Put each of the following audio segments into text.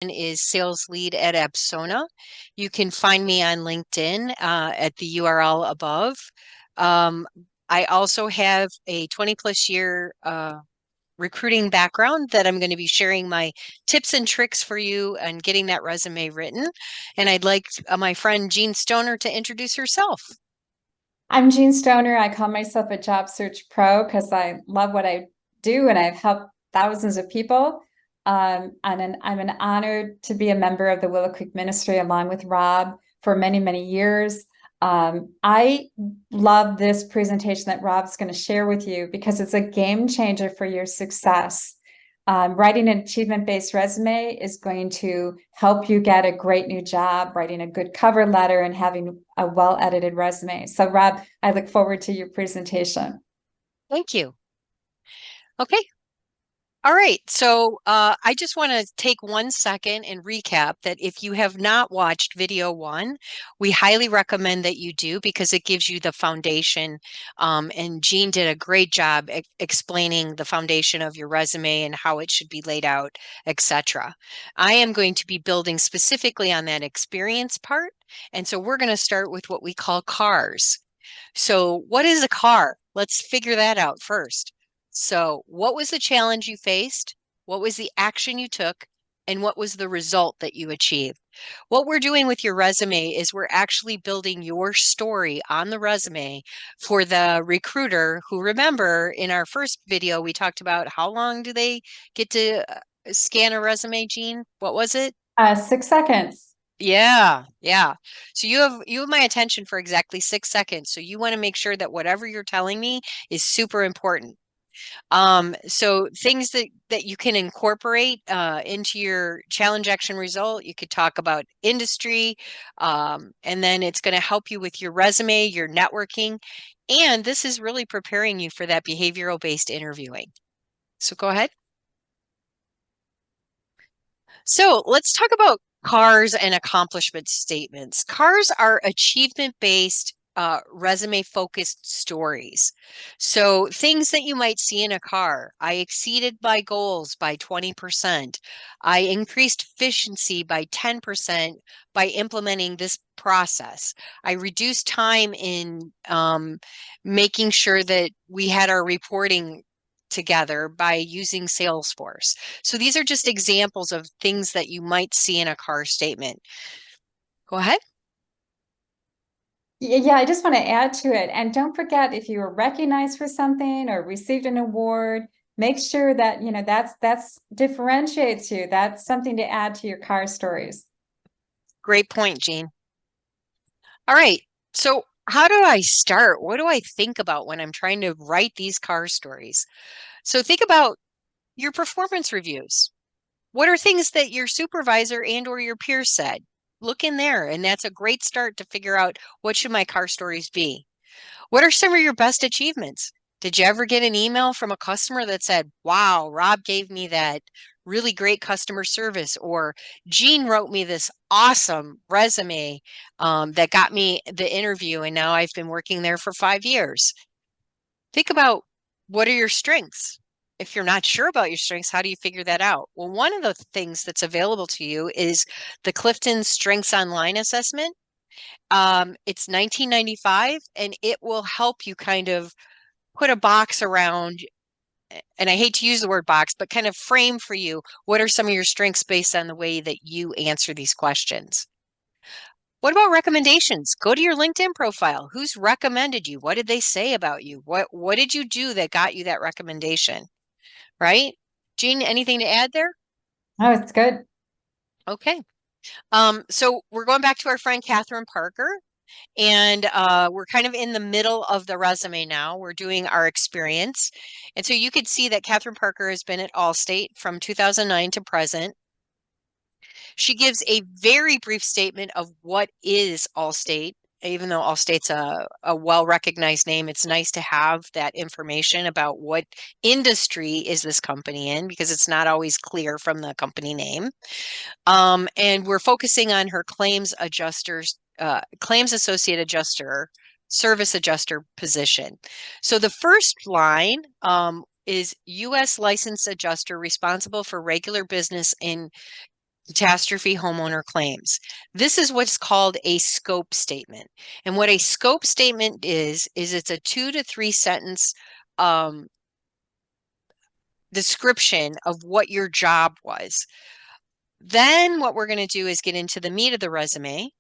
is sales lead at Absona. You can find me on LinkedIn at the URL above. Um, I also have a 20 plus year recruiting background that I'm going to be sharing my tips and tricks for you and getting that resume written. And I'd like my friend Jean Stoner to introduce herself. I'm Jean Stoner. I call myself a job search pro because I love what I do and I've helped thousands of people. I'm an honored to be a member of the Willow Creek Ministry along with Rob for many, many years. I love this presentation that Rob's going to share with you because it's a game changer for your success. Writing an achievement-based resume is going to help you get a great new job, writing a good cover letter and having a well-edited resume. So Rob, I look forward to your presentation. Thank you. Okay, all right, so I just want to take 1 second and recap that if you have not watched video one, we highly recommend that you do because it gives you the foundation. And Jean did a great job explaining the foundation of your resume and how it should be laid out, etc. I am going to be building specifically on that experience part. And so we're going to start with what we call cars. So what is a car? Let's figure that out first. So, what was the challenge you faced? What was the action you took? And what was the result that you achieved? What we're doing with your resume is we're actually building your story on the resume for the recruiter who, remember, in our first video, we talked about how long do they get to scan a resume, Jean? What was it? 6 seconds. Yeah, yeah. So you have my attention for exactly 6 seconds. So you want to make sure that whatever you're telling me is super important. So things that you can incorporate into your challenge action result, you could talk about industry, and then it's going to help you with your resume, your networking, and this is really preparing you for that behavioral based interviewing. So go ahead. So let's talk about cars and accomplishment statements. Cars are achievement-based, resume-focused stories. So things that you might see in a car. I exceeded my goals by 20%. I increased efficiency by 10% by implementing this process. I reduced time in making sure that we had our reporting together by using Salesforce. So these are just examples of things that you might see in a car statement. Go ahead. Yeah, I just want to add to it. And don't forget, if you were recognized for something or received an award, make sure that, that's differentiates you. That's something to add to your car stories. Great point, Jean. All right. So how do I start? What do I think about when I'm trying to write these car stories? So think about your performance reviews. What are things that your supervisor and or your peers said? Look in there, and that's a great start to figure out what should my car stories be. What are some of your best achievements? Did you ever get an email from a customer that said, wow, Rob gave me that really great customer service, or Jean wrote me this awesome resume that got me the interview, and now I've been working there for 5 years? Think about what are your strengths? If you're not sure about your strengths, how do you figure that out? Well, one of the things that's available to you is the Clifton Strengths Online assessment. It's 1995 and it will help you kind of put a box around, and I hate to use the word box, but kind of frame for you what are some of your strengths based on the way that you answer these questions. What about recommendations? Go to your LinkedIn profile. Who's recommended you? What did they say about you? What did you do that got you that recommendation? Right? Jean, anything to add there? Oh, it's good. Okay. So we're going back to our friend Catherine Parker. And we're kind of in the middle of the resume now. We're doing our experience. And so you could see that Catherine Parker has been at Allstate from 2009 to present. She gives a very brief statement of what is Allstate. Even though Allstate's a well-recognized name, it's nice to have that information about what industry is this company in because it's not always clear from the company name. And we're focusing on her claims associate adjuster, service adjuster position. So the first line is U.S. licensed adjuster responsible for regular business in catastrophe homeowner claims. This is what's called a scope statement. And what a scope statement is it's a 2 to 3 sentence um, description of what your job was. Then what we're going to do is get into the meat of the resume.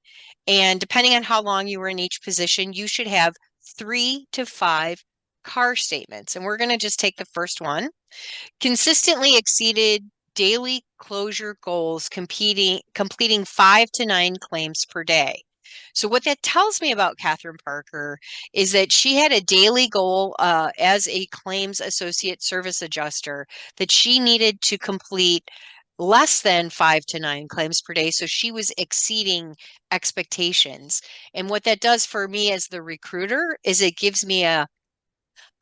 And depending on how long you were in each position, you should have 3 to 5 car statements. And we're going to just take the first one. Consistently exceeded daily closure goals, completing 5 to 9 claims per day. So what that tells me about Catherine Parker is that she had a daily goal as a claims associate service adjuster that she needed to complete less than 5 to 9 claims per day. So she was exceeding expectations. And what that does for me as the recruiter is it gives me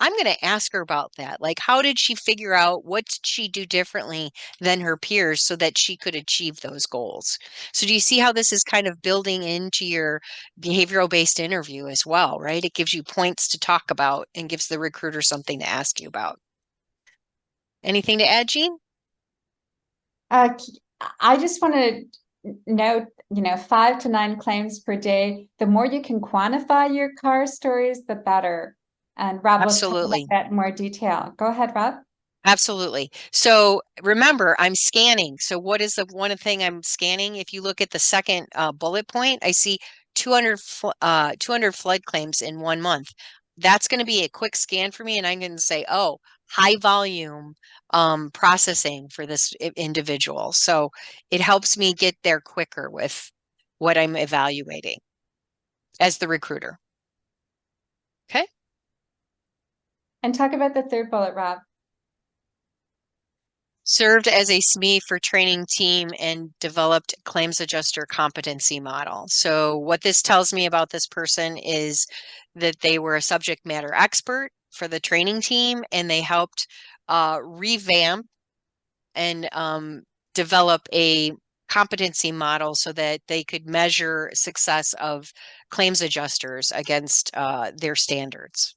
I'm going to ask her about that. Like, how did she figure out what did she do differently than her peers so that she could achieve those goals? So, do you see how this is kind of building into your behavioral based interview as well, right? It gives you points to talk about and gives the recruiter something to ask you about. Anything to add, Jean? Uh, I just want to note, 5 to 9 claims per day. The more you can quantify your car stories, the better. And Rob will talk about Absolutely. that in more detail. Go ahead, Rob. Absolutely. So remember, I'm scanning. So what is the one thing I'm scanning? If you look at the second bullet point, I see 200 flood claims in 1 month. That's going to be a quick scan for me, and I'm going to say, oh, high volume processing for this individual. So it helps me get there quicker with what I'm evaluating as the recruiter. Okay. And talk about the third bullet, Rob. Served as a SME for training team and developed claims adjuster competency model. So what this tells me about this person is that they were a subject matter expert for the training team and they helped revamp and develop a competency model so that they could measure success of claims adjusters against their standards.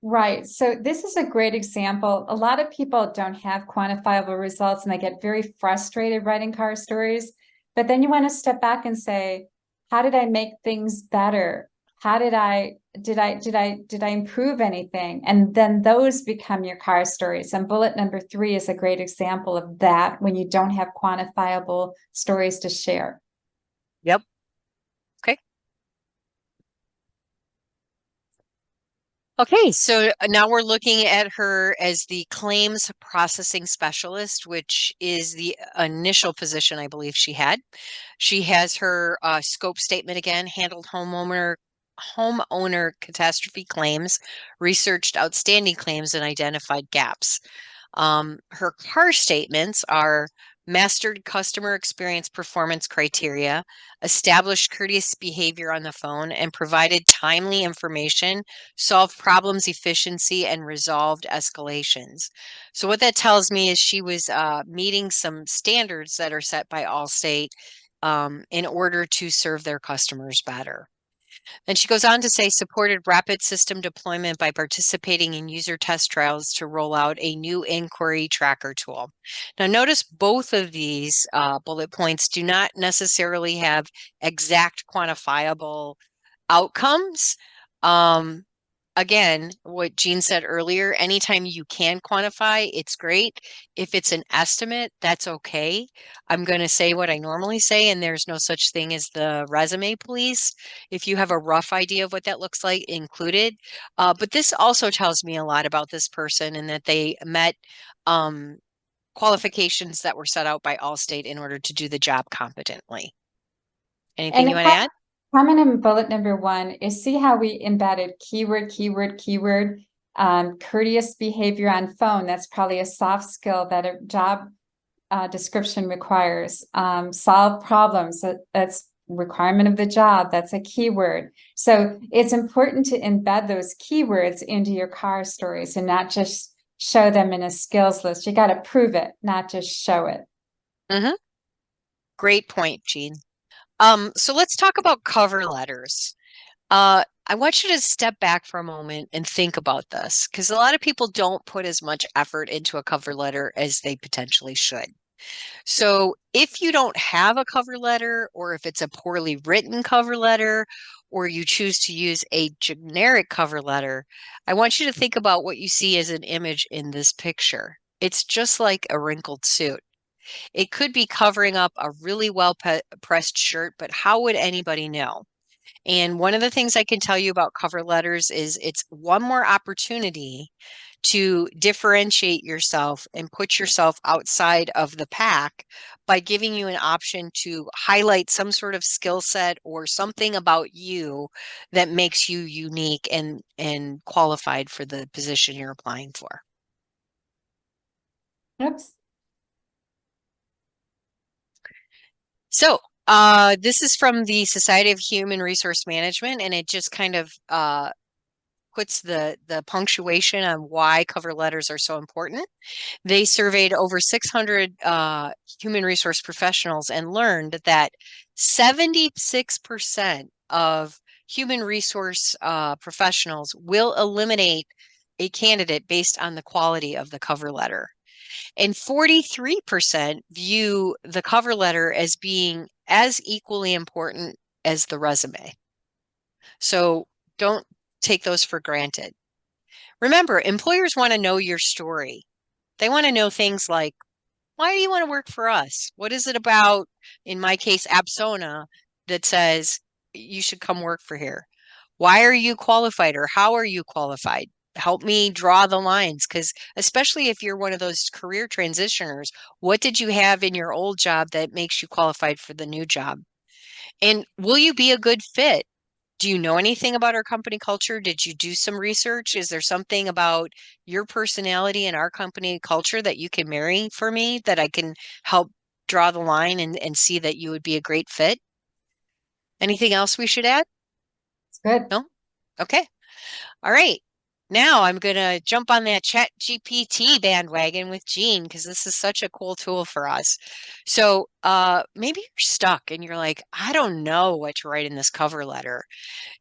Right. So this is a great example. A lot of people don't have quantifiable results and they get very frustrated writing car stories. But then you want to step back and say, how did I make things better? How did I improve anything? And then those become your car stories. And bullet number 3 is a great example of that when you don't have quantifiable stories to share. Yep. Okay. Okay, so now we're looking at her as the claims processing specialist, which is the initial position I believe she had. She has her scope statement again, handled homeowner catastrophe claims, researched outstanding claims, and identified gaps. Her car statements are mastered customer experience performance criteria, established courteous behavior on the phone, and provided timely information, solved problems efficiency, and resolved escalations. So what that tells me is she was meeting some standards that are set by Allstate in order to serve their customers better. And she goes on to say supported rapid system deployment by participating in user test trials to roll out a new inquiry tracker tool. Now, notice both of these bullet points do not necessarily have exact quantifiable outcomes. Um, Again, what Jean said earlier, anytime you can quantify, it's great. If it's an estimate, that's okay. I'm going to say what I normally say, and there's no such thing as the resume police. If you have a rough idea of what that looks like, included. But this also tells me a lot about this person and that they met qualifications that were set out by Allstate in order to do the job competently. Anything And you want to add? comment in bullet number 1 is see how we embedded keyword, keyword, keyword, courteous behavior on phone. That's probably a soft skill that a job description requires. Solve problems, that's requirement of the job. That's a keyword. So it's important to embed those keywords into your car stories and not just show them in a skills list. You got to prove it, not just show it. Mm-hmm. Great point, Jean. So let's talk about cover letters. I want you to step back for a moment and think about this because a lot of people don't put as much effort into a cover letter as they potentially should. So if you don't have a cover letter, or if it's a poorly written cover letter, or you choose to use a generic cover letter, I want you to think about what you see as an image in this picture. It's just like a wrinkled suit. It could be covering up a really well pressed shirt, but how would anybody know? And one of the things I can tell you about cover letters is it's one more opportunity to differentiate yourself and put yourself outside of the pack by giving you an option to highlight some sort of skill set or something about you that makes you unique and qualified for the position you're applying for. Oops. So, this is from the Society of Human Resource Management, and it just kind of puts the punctuation on why cover letters are so important. They surveyed over 600 human resource professionals and learned that 76% of human resource professionals will eliminate a candidate based on the quality of the cover letter. And 43% view the cover letter as being as equally important as the resume. So don't take those for granted. Remember, employers want to know your story. They want to know things like, why do you want to work for us? What is it about, in my case, Absona, that says you should come work for here? Why are you qualified, or how are you qualified? Help me draw the lines, because especially if you're one of those career transitioners, what did you have in your old job that makes you qualified for the new job? And will you be a good fit? Do you know anything about our company culture? Did you do some research? Is there something about your personality and our company culture that you can marry for me that I can help draw the line and see that you would be a great fit? Anything else we should add? It's good. No? Okay. All right. Now I'm going to jump on that Chat GPT bandwagon with Jean because this is such a cool tool for us. So maybe you're stuck and you're like, I don't know what to write in this cover letter.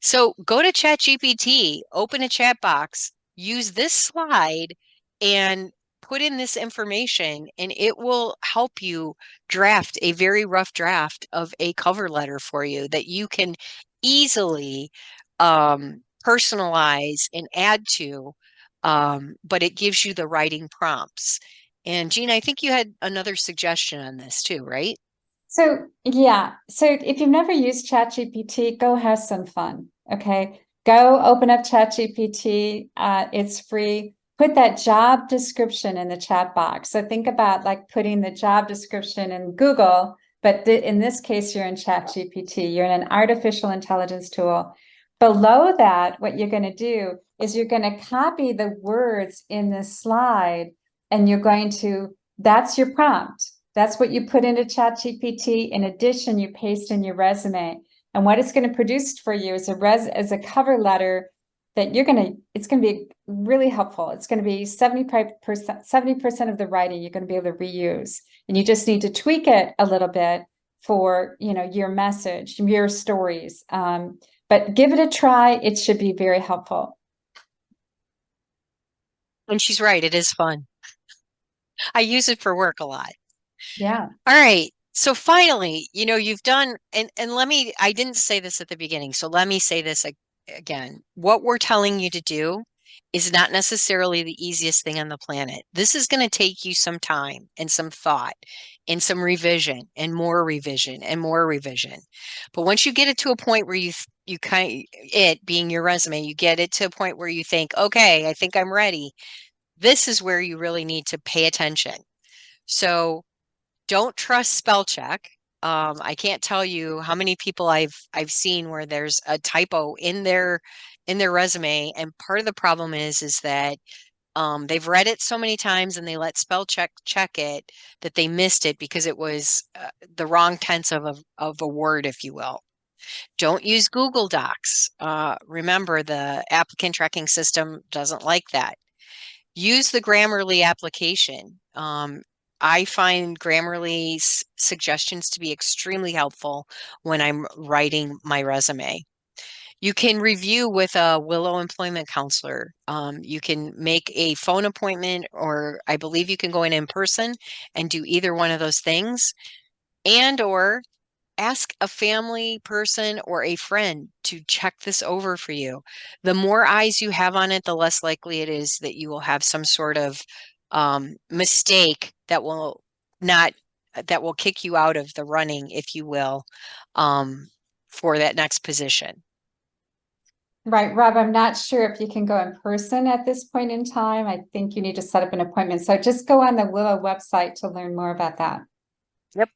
So go to ChatGPT, open a chat box, use this slide, and put in this information, and it will help you draft a very rough draft of a cover letter for you that you can easily personalize and add to, but it gives you the writing prompts. And Jean, I think you had another suggestion on this too, right? So yeah, so if you've never used ChatGPT, go have some fun. Okay, go open up ChatGPT. It's free. Put that job description in the chat box. So think about like putting the job description in Google, but in this case, you're in ChatGPT. You're in an artificial intelligence tool. Below that, what you're going to do is you're going to copy the words in this slide, and you're going to, that's your prompt. That's what you put into ChatGPT. In addition, you paste in your resume. And what it's going to produce for you is a cover letter that it's going to be really helpful. It's going to be 70% of the writing you're going to be able to reuse. And you just need to tweak it a little bit for, your message, your stories. But give it a try. It should be very helpful. And she's right, it is fun. I use it for work a lot. Yeah. All right. So finally, you've done, and I didn't say this at the beginning, so let me say this again. What we're telling you to do is not necessarily the easiest thing on the planet. This is going to take you some time and some thought and some revision and more revision and more revision. But once you get it to a point where you kind it being your resume, you get it to a point where you think, okay, I think I'm ready. This is where you really need to pay attention. So don't trust spell check. I can't tell you how many people I've seen where there's a typo in their resume, and part of the problem is that they've read it so many times and they let spell check it that they missed it because it was the wrong tense of a word, if you will. Don't use Google Docs. Remember, the applicant tracking system doesn't like that. Use the Grammarly application. I find Grammarly's suggestions to be extremely helpful when I'm writing my resume. You can review with a Willow employment counselor. You can make a phone appointment, or I believe you can go in person and do either one of those things, and or ask a family person or a friend to check this over for you. The more eyes you have on it, the less likely it is that you will have some sort of mistake that will not that will kick you out of the running, if you will, um, for that next position. Right, Rob, I'm not sure if you can go in person at this point in time. I think you need to set up an appointment. So just go on the Willow website to learn more about that. Yep.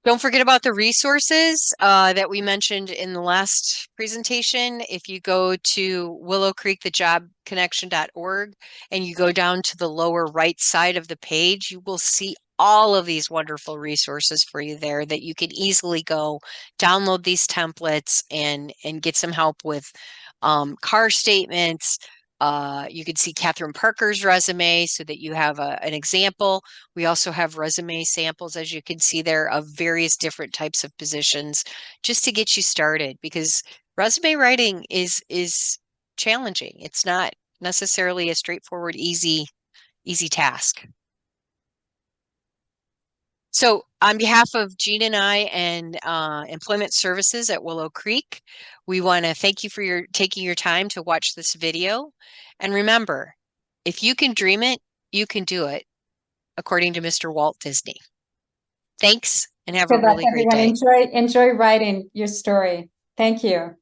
Don't forget about the resources that we mentioned in the last presentation. If you go to willowcreekthejobconnection.org and you go down to the lower right side of the page, you will see all of these wonderful resources for you there that you can easily go download these templates and get some help with car statements. You can see Catherine Parker's resume so that you have an example. We also have resume samples, as you can see there, of various different types of positions just to get you started, because resume writing is challenging. It's not necessarily a straightforward, easy task. So on behalf of Jean and I and Employment Services at Willow Creek, we want to thank you for taking your time to watch this video. And remember, if you can dream it, you can do it, according to Mr. Walt Disney. Thanks and have a Good luck, really great everyone. day. Enjoy writing your story. Thank you.